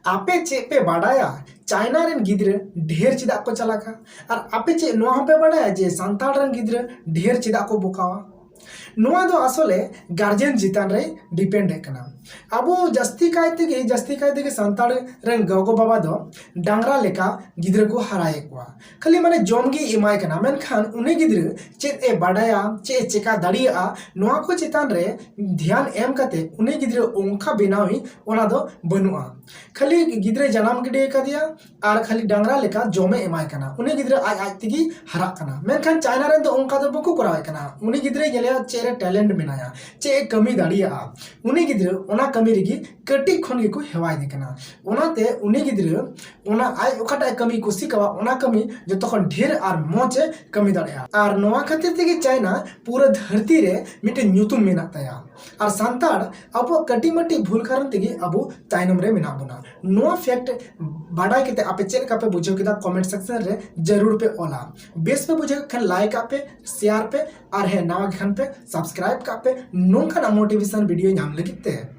आपे चे पे बाडाया चाइना रेन गिद्रे ढेर चिदा को चलाका और आपे चे नोआ पे बाडाया जे सांताल रेन गिद्रे ढेर चिदा को बुकावा नोआ दो आसले गार्जियन चितान रे डिपेंड हेकना अबो जस्ती कायते सांताल रेन गगो बाबा दो डांगरा लेका गिद्रे को हराए कोआ खाली माने जमगी इमाय कना मेनखान उनी गिद्रे चेत ए बाडाया चे चेका दाड़िया नोआ को चितान रे ध्यान एम काते उनी गिद्रे ओंखा बेनावी ओना दो बनुआ खाली गिद्रे जनाम गिडे कदिया और खाली डांगरा लेका जमे एमाय कना उनी गिद्रे आज आज तिगी हरा कना मेनखान चाइना रेन दो ओंका दो बको करावे कना उनी गिद्रे जेले चेरे टैलेंट मेनाया चे कमी दाड़िया उनी गिद्रे ओना कमी रिगी कटी खन गे को हेवाय दे कना ओनाते उनी गिद्रे ओना आज ओकाटा कमी कुसी कवा ओना कमी जो तखन ढेर और मौज कमी दाड़िया और नोआ खातिर तिगी चाइना पूरा धरती रे मिटे न्यूतुम मेना ताया और सांतार अब कटी मटी भूल कारण तिगी अब ताइनम रे मेना बना नोआ फैक्ट बाडाय केते आपे चेक का पे बुझो केदा कमेंट सेक्शन रे जरूर पे ओला बेस पे बुझे खन लाइक आपे शेयर पे और है नवा खन पे सब्सक्राइब का पे नोंका ना मोटिवेशन वीडियो नाम लगिते